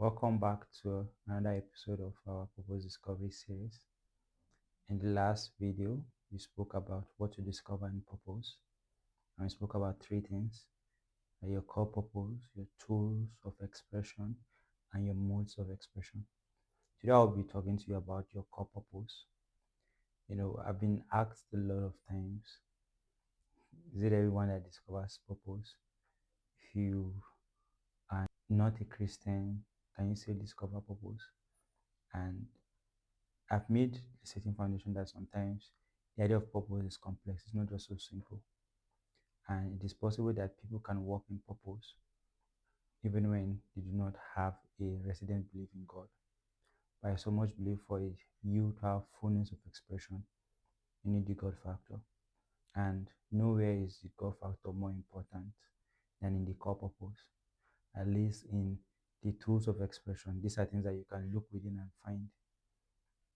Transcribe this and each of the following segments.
Welcome back to another episode of our Purpose Discovery series. In the last video, we spoke about what to discover in purpose, and we spoke about three things: your core purpose, your tools of expression, and your modes of expression. Today, I'll be talking to you about your core purpose. I've been asked a lot of times, is it everyone that discovers purpose? If you are not a Christian, can you still discover purpose? And I've made a certain foundation that sometimes the idea of purpose is complex. It's not just so simple. And it is possible that people can walk in purpose even when they do not have a resident belief in God. But I so much believe for you to have fullness of expression, you need the God factor. And nowhere is the God factor more important than in the core purpose. At least in the tools of expression, these are things that you can look within and find.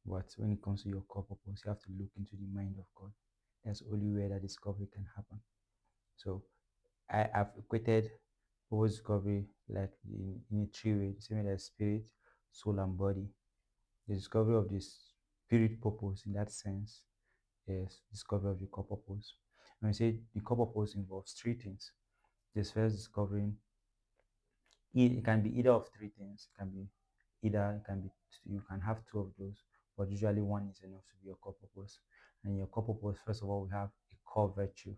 But when it comes to your core purpose, you have to look into the mind of God. That's the only way that discovery can happen. So have equated purpose discovery like in a three way, the same way as spirit, soul, and body. The discovery of this spirit purpose in that sense is discovery of the core purpose. When we say the core purpose involves three things. This first discovering it can be either of three things. It can be you can have two of those, but usually one is enough to be your core purpose. And your core purpose, first of all, we have a core virtue,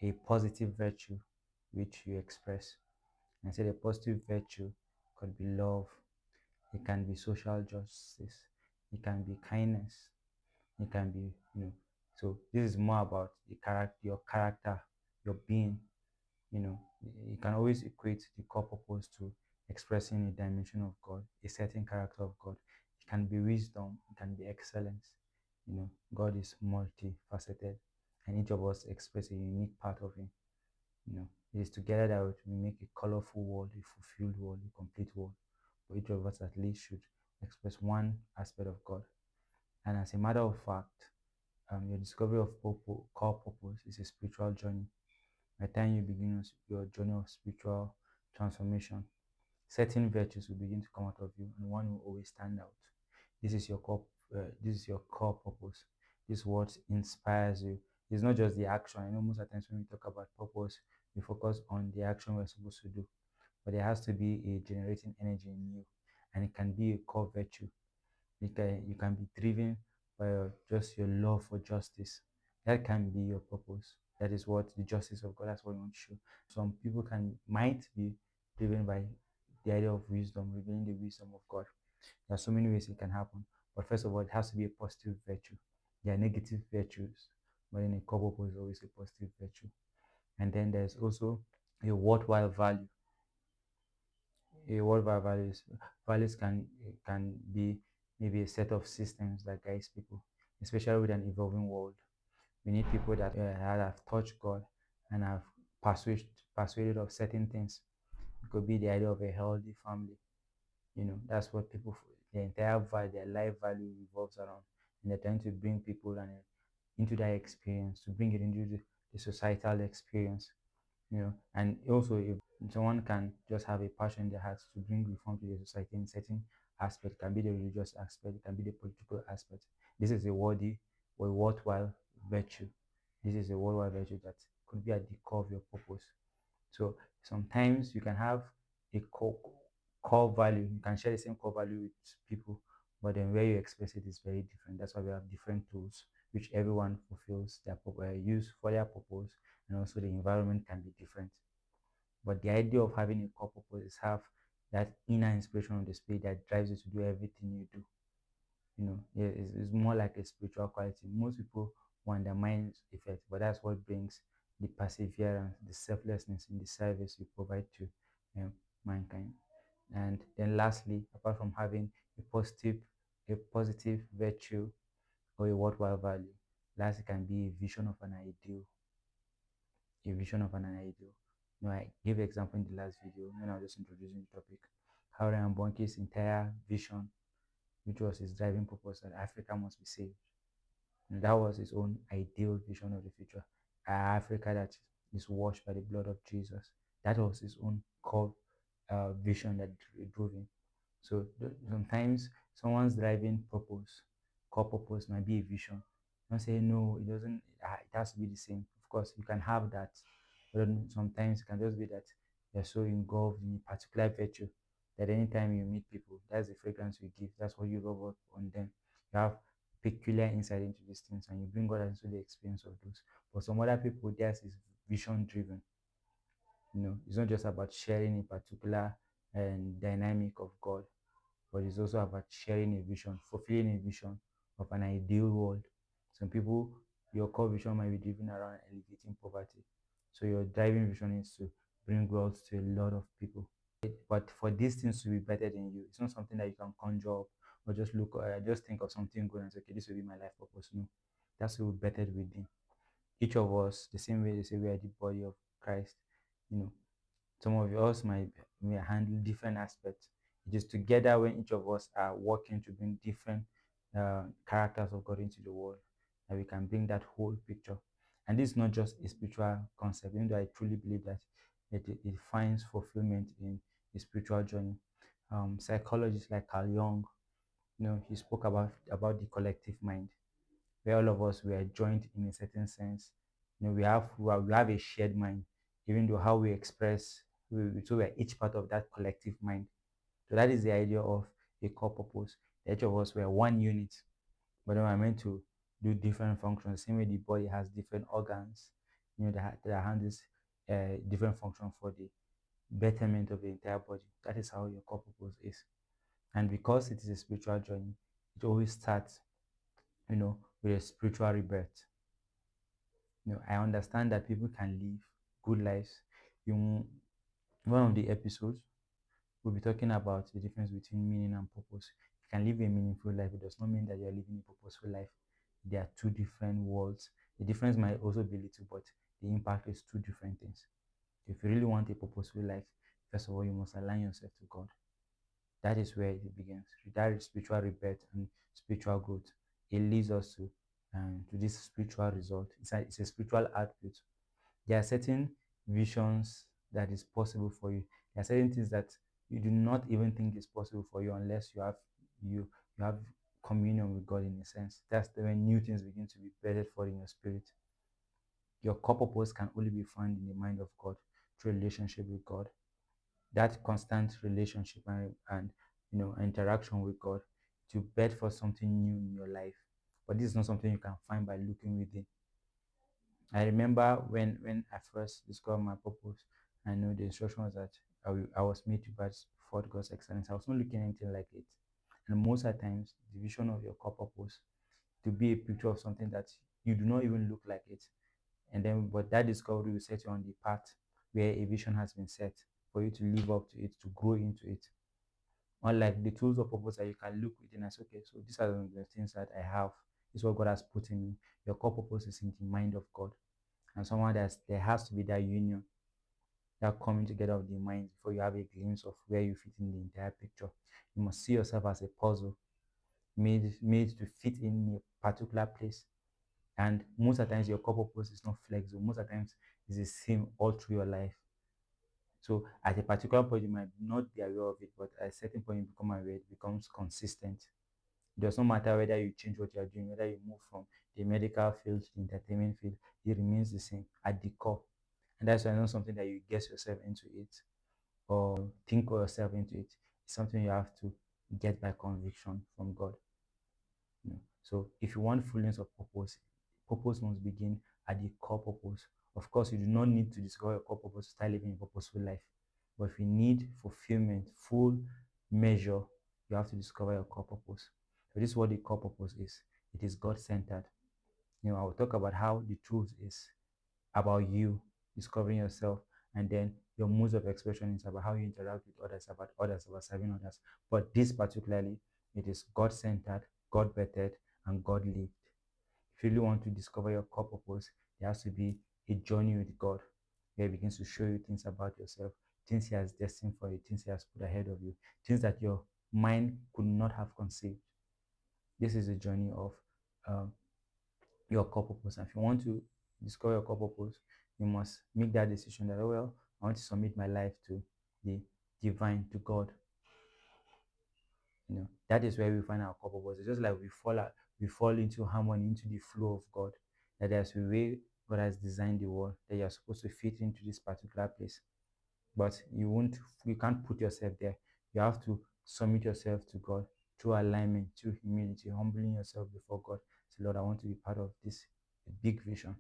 a positive virtue which you express. And I said a positive virtue could be love, it can be social justice, it can be kindness, it can be, so this is more about your character, your being. You can always equate the core purpose to expressing a dimension of God, a certain character of God. It can be wisdom, it can be excellence. God is multifaceted, and each of us express a unique part of Him. It is together that we make a colorful world, a fulfilled world, a complete world. But each of us at least should express one aspect of God. And as a matter of fact, your discovery of core purpose is a spiritual journey. By the time you begin your journey of spiritual transformation, certain virtues will begin to come out of you, and one will always stand out. This is your core. This is your core purpose. This is what inspires you. It's not just the action. I know most of the times when we talk about purpose, we focus on the action we're supposed to do, but there has to be a generating energy in you, and it can be a core virtue. You can be driven by just your love for justice. That can be your purpose. That is what the justice of God, that's what you want to show. Some people might be driven by the idea of wisdom, revealing the wisdom of God. There are so many ways it can happen. But first of all, it has to be a positive virtue. There are negative virtues, but in a core purpose is always a positive virtue. And then there's also a worthwhile value. A worthwhile values can be maybe a set of systems that guides people, especially with an evolving world. We need people that have touched God and have persuaded of certain things. It could be the idea of a healthy family. That's what people, their entire value, their life value revolves around. And they're trying to bring people into that experience, to bring it into the societal experience. And also if someone can just have a passion in their hearts to bring reform to the society in certain aspect, it can be the religious aspect, it can be the political aspect. This is a worthwhile virtue. This is a worthwhile virtue that could be at the core of your purpose. So sometimes you can have a core value, you can share the same core value with people, but then where you express it is very different. That's why we have different tools which everyone fulfills their use for their purpose, and also the environment can be different. But the idea of having a core purpose is have that inner inspiration of the spirit that drives you to do everything you do. It's more like a spiritual quality. Most people want the mind effect, but that's what brings the perseverance, the selflessness in the service you provide to mankind. And then lastly, apart from having a positive virtue or a worthwhile value, lastly can be a vision of an ideal. A vision of an ideal. I gave an example in the last video when I was just introducing the topic. How Reinhard Bonnke's entire vision, which was his driving purpose, that Africa must be saved. And that was his own ideal vision of the future. Africa that is washed by the blood of Jesus. That was his own core vision that drove him. So sometimes someone's driving purpose, core purpose might be a vision. Don't say no, it doesn't. It has to be the same. Of course, you can have that, but then sometimes it can just be that you're so engulfed in a particular virtue that anytime you meet people, that's the fragrance you give. That's what you rub up on them. You have peculiar insight into these things, and you bring God into the experience of those. But some other people, theirs is vision driven. It's not just about sharing a particular dynamic of God, but it's also about sharing a vision, fulfilling a vision of an ideal world. Some people, your core vision might be driven around alleviating poverty. So your driving vision is to bring wealth to a lot of people. But for these things to be better than you, it's not something that you can conjure up or just think of something good and say, okay, this will be my life purpose. No, that's to be better within each of us. The same way they say we are the body of Christ. You know, some of us may handle different aspects. It is together when each of us are working to bring different characters of God into the world that we can bring that whole picture. And this is not just a spiritual concept, even though I truly believe that it finds fulfillment in a spiritual journey. Psychologists like Carl Jung, he spoke about the collective mind, where all of us were joined in a certain sense. We have a shared mind, even though how we express, so we're each part of that collective mind. So that is the idea of a core purpose. Each of us were one unit, but then we're meant to do different functions. Same way the body has different organs, that handles different functions for the betterment of the entire body. That is how your core purpose is. And because it is a spiritual journey, it always starts, with a spiritual rebirth. I understand that people can live good lives. In one of the episodes, we'll be talking about the difference between meaning and purpose. You can live a meaningful life. It does not mean that you're living a purposeful life. They are two different worlds. The difference might also be little, but the impact is two different things. If you really want a purposeful life, first of all, you must align yourself to God. That is where it begins. That is spiritual rebirth and spiritual growth. It leads us to this spiritual result. It's a spiritual output. There are certain visions that is possible for you. There are certain things that you do not even think is possible for you unless you have communion with God in a sense. That's when new things begin to be bedded for in your spirit. Your core purpose can only be found in the mind of God through relationship with God. That constant relationship and interaction with God to bed for something new in your life. But this is not something you can find by looking within. I remember when I first discovered my purpose, I know the instruction was that I was made to birth for God's excellence. I was not looking anything like it. And most of the times, the vision of your core purpose to be a picture of something that you do not even look like it. And then, but that discovery will set you on the path where a vision has been set for you to live up to it, to grow into it. Unlike the tools of purpose that you can look within and say, okay, so these are the things that I have. This is what God has put in me. Your core purpose is in the mind of God. And someone there has to be that union, that coming together of the minds before you have a glimpse of where you fit in the entire picture. You must see yourself as a puzzle made to fit in a particular place. And most of the times your core purpose is not flexible. Most of the times it's the same all through your life. So at a particular point you might not be aware of it, but at a certain point you become aware, it becomes consistent. It does not matter whether you change what you are doing, whether you move from the medical field to the entertainment field, it remains the same at the core. And that's why not something that you guess yourself into it or think yourself into it. It's something you have to get by conviction from God. So if you want fullness of purpose, purpose must begin at the core purpose. Of course, you do not need to discover your core purpose to start living a purposeful life. But if you need fulfillment, full measure, you have to discover your core purpose. So this is what the core purpose is. It is God-centered. I will talk about how the truth is about you discovering yourself, and then your modes of expression is about how you interact with others, about serving others. But this particularly, it is God-centered, God-bettered, and God-lived. If you really want to discover your core purpose, there has to be a journey with God where He begins to show you things about yourself, things He has destined for you, things He has put ahead of you, things that your mind could not have conceived. This is a journey of um, your core purpose. And if you want to discover your core purpose, you must make that decision that, oh, well, I want to submit my life to the divine, to God. That is where we find our core purpose. It's just like we fall into harmony, into the flow of God. That there's a way God has designed the world that you're supposed to fit into this particular place. But you can't put yourself there. You have to submit yourself to God through alignment, through humility, humbling yourself before God. Say, Lord, I want to be part of this big vision.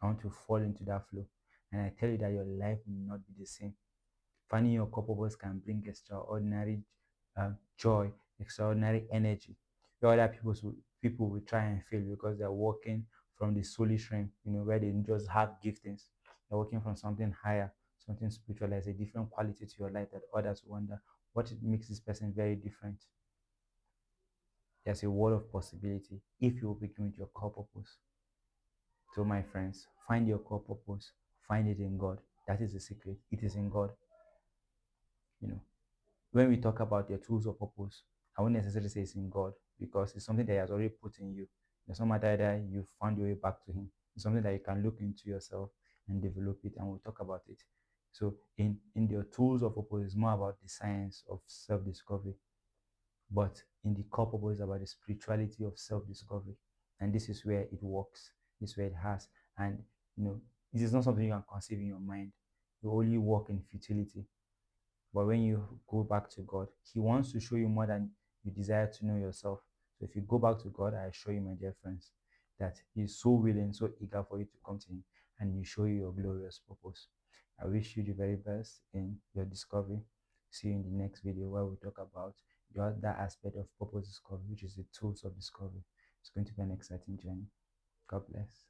I want to fall into that flow. And I tell you that your life will not be the same. Finding your core purpose can bring extraordinary joy, extraordinary energy. Other people will try and fail because they're working from the soulish realm, where they just have giftings. They're working from something higher, something spiritual. There's a different quality to your life that others wonder what makes this person very different. There's a world of possibility if you begin with your core purpose. So, my friends, find your core purpose, find it in God. That is the secret. It is in God. You know, when we talk about your tools of purpose, I won't necessarily say it's in God because it's something that He has already put in you. It's not matter that you found your way back to Him. It's something that you can look into yourself and develop it, and we'll talk about it. So, in your tools of purpose, it's more about the science of self-discovery, but in the core purpose, it's about the spirituality of self-discovery, and this is where it works. This is where it has, and this is not something you can conceive in your mind. You only work in futility. But when you go back to God, He wants to show you more than you desire to know yourself. So if you go back to God, I assure you, my dear friends, that He's so willing, so eager for you to come to Him, and He show you your glorious purpose. I wish you the very best in your discovery. See you in the next video where we talk about the other aspect of purpose discovery, which is the tools of discovery. It's going to be an exciting journey. God bless.